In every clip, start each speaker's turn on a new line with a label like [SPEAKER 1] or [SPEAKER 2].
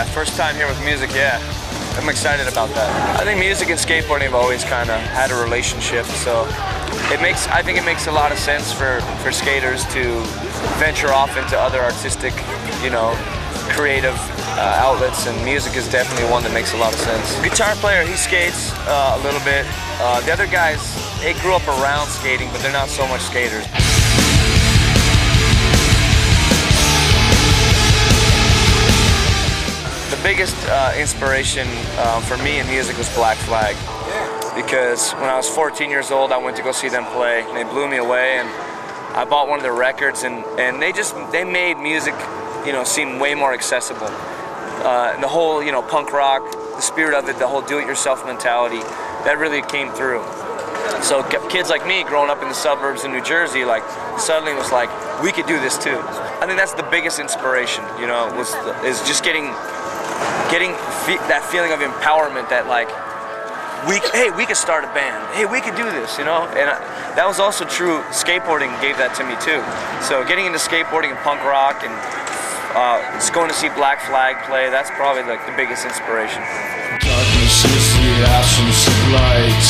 [SPEAKER 1] first time here with music, yeah. I'm excited about that. I think music and skateboarding have always kind of had a relationship, so I think it makes a lot of sense for skaters to venture off into other artistic, you know, creative outlets, and music is definitely one that makes a lot of sense. Guitar player, he skates a little bit. The other guys, they grew up around skating, but they're not so much skaters. The biggest inspiration for me in music was Black Flag, because when I was 14 years old, I went to go see them play, and they blew me away, and I bought one of their records, and they made music, you know, seem way more accessible. And the whole, you know, punk rock, the spirit of it, the whole do-it-yourself mentality, that really came through. So kids like me growing up in the suburbs in New Jersey, like, suddenly was like, we could do this too. I think that's the biggest inspiration, you know, is just getting that feeling of empowerment that, like, hey, we could start a band. Hey, we could do this, you know? And that was also true. Skateboarding gave that to me too. So getting into skateboarding and punk rock and just going to see Black Flag play, that's probably like the biggest inspiration.
[SPEAKER 2] Darkness is the absence of light.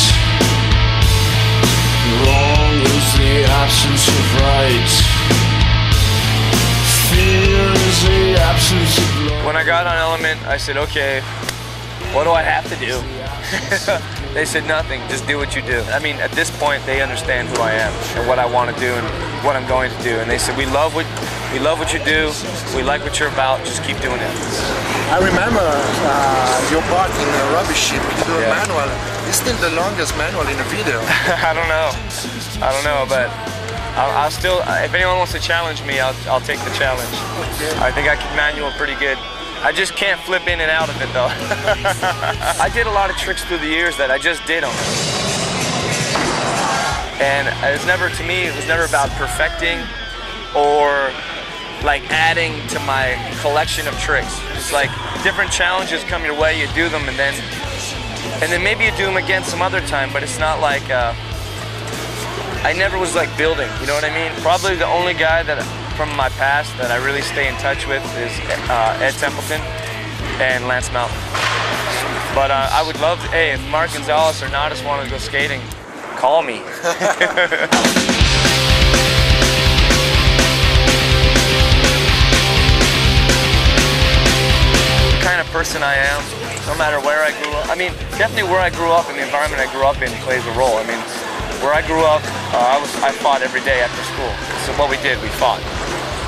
[SPEAKER 2] Wrong is the absence of right. Fear is the absence of love.
[SPEAKER 1] When I got on Element, I said, okay, what do I have to do? They said nothing, just do what you do. I mean, at this point, they understand who I am and what I want to do and what I'm going to do. And they said, we love what you do, we like what you're about, just keep doing it.
[SPEAKER 3] I remember your part in the Rubbish Ship, your manual. It's still the longest manual in a video.
[SPEAKER 1] I don't know, but I'll still, if anyone wants to challenge me, I'll take the challenge. Okay. I think I can manual pretty good. I just can't flip in and out of it though. I did a lot of tricks through the years that I just did them. And it's never, to me, it was never about perfecting or like adding to my collection of tricks. It's like different challenges come your way, you do them, and then maybe you do them again some other time, but it's not like, I never was like building, you know what I mean? Probably the only guy that from my past that I really stay in touch with is Ed Templeton and Lance Mountain. But I would love to, hey, if Mark Gonzalez or Nadas want to go skating, call me. The kind of person I am, no matter where I grew up. I mean, definitely where I grew up and the environment I grew up in plays a role. I mean, where I grew up, I fought every day after school. So what we did, we fought.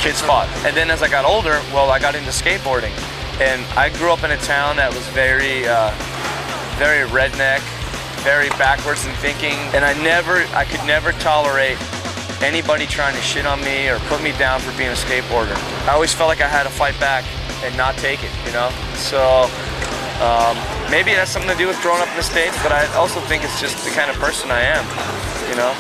[SPEAKER 1] Kids fought. And then as I got older, well, I got into skateboarding. And I grew up in a town that was very, very redneck, very backwards in thinking. And I could never tolerate anybody trying to shit on me or put me down for being a skateboarder. I always felt like I had to fight back and not take it, you know? So maybe it has something to do with growing up in the States, but I also think it's just the kind of person I am, you know?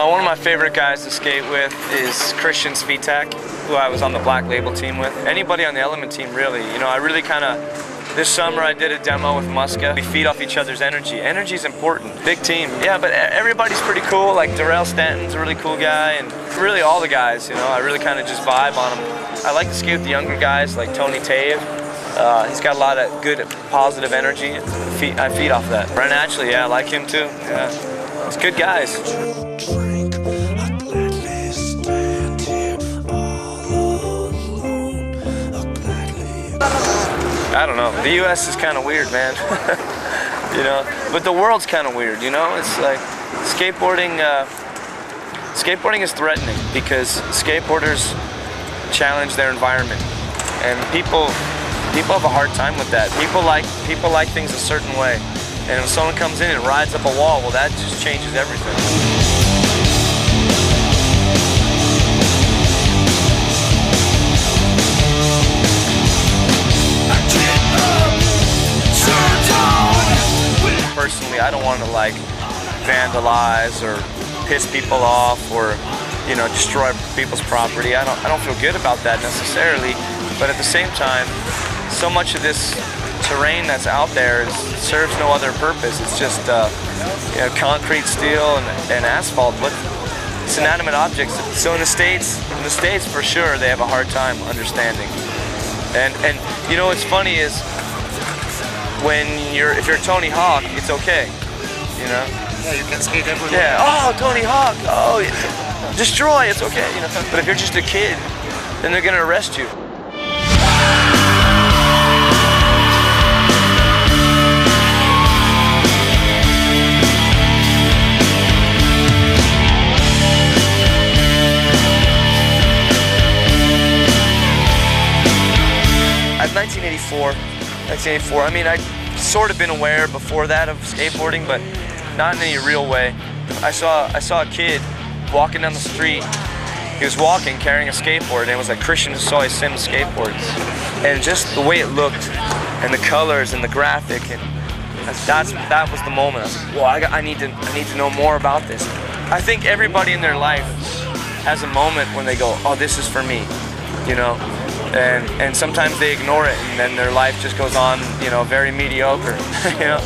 [SPEAKER 1] One of my favorite guys to skate with is Christian Svitak, who I was on the Black Label team with. Anybody on the Element team, really. You know, I really kind of, this summer I did a demo with Muska. We feed off each other's energy. Energy's important. Big team. Yeah, but everybody's pretty cool. Like Darrell Stanton's a really cool guy, and really all the guys, you know, I really kind of just vibe on them. I like to skate with the younger guys like Tony Tave. He's got a lot of good, positive energy. I feed off that. Brent Ashley, yeah, I like him too. Yeah, it's good guys. I don't know. The U.S. is kind of weird, man. You know, but the world's kind of weird. You know, it's like skateboarding. Skateboarding is threatening because skateboarders challenge their environment, and people have a hard time with that. People like things a certain way, and if someone comes in and rides up a wall, well, that just changes everything. Personally, I don't want to like vandalize or piss people off or, you know, destroy people's property. I don't feel good about that necessarily, but at the same time, so much of this terrain that's out there serves no other purpose. It's just you know, concrete, steel, and asphalt. It's inanimate objects. So in the States for sure, they have a hard time understanding. And you know what's funny is if you're Tony Hawk, it's okay. You know?
[SPEAKER 3] Yeah, you can skate everywhere.
[SPEAKER 1] Yeah. Oh, Tony Hawk. Oh, destroy. It's okay. You know. But if you're just a kid, then they're gonna arrest you. At 1984, I mean, I'd sort of been aware before that of skateboarding, but not in any real way. I saw a kid walking down the street. He was walking, carrying a skateboard, and it was like Christian Soy Sims skateboards. And just the way it looked, and the colors, and the graphic, and that was the moment. I was like, well, I need to know more about this. I think everybody in their life has a moment when they go, oh, this is for me, you know? And sometimes they ignore it, and then their life just goes on, you know, very mediocre, you know.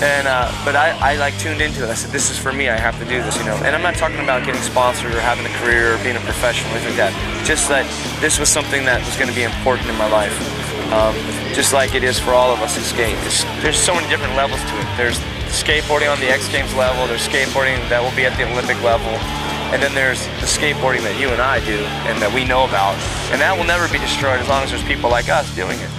[SPEAKER 1] And but I like tuned into it. I said, this is for me. I have to do this, you know. And I'm not talking about getting sponsored or having a career or being a professional or anything like that. Just that this was something that was going to be important in my life. Just like it is for all of us who skate. There's so many different levels to it. There's skateboarding on the X Games level. There's skateboarding that will be at the Olympic level. And then there's the skateboarding that you and I do and that we know about. And that will never be destroyed as long as there's people like us doing it.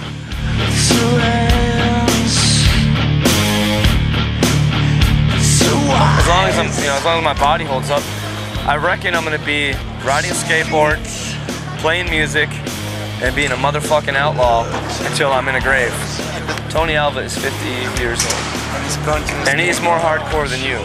[SPEAKER 1] As long as my body holds up, I reckon I'm gonna be riding a skateboard, playing music, and being a motherfucking outlaw until I'm in a grave. Tony Alva is 50 years old. And he's more hardcore than you.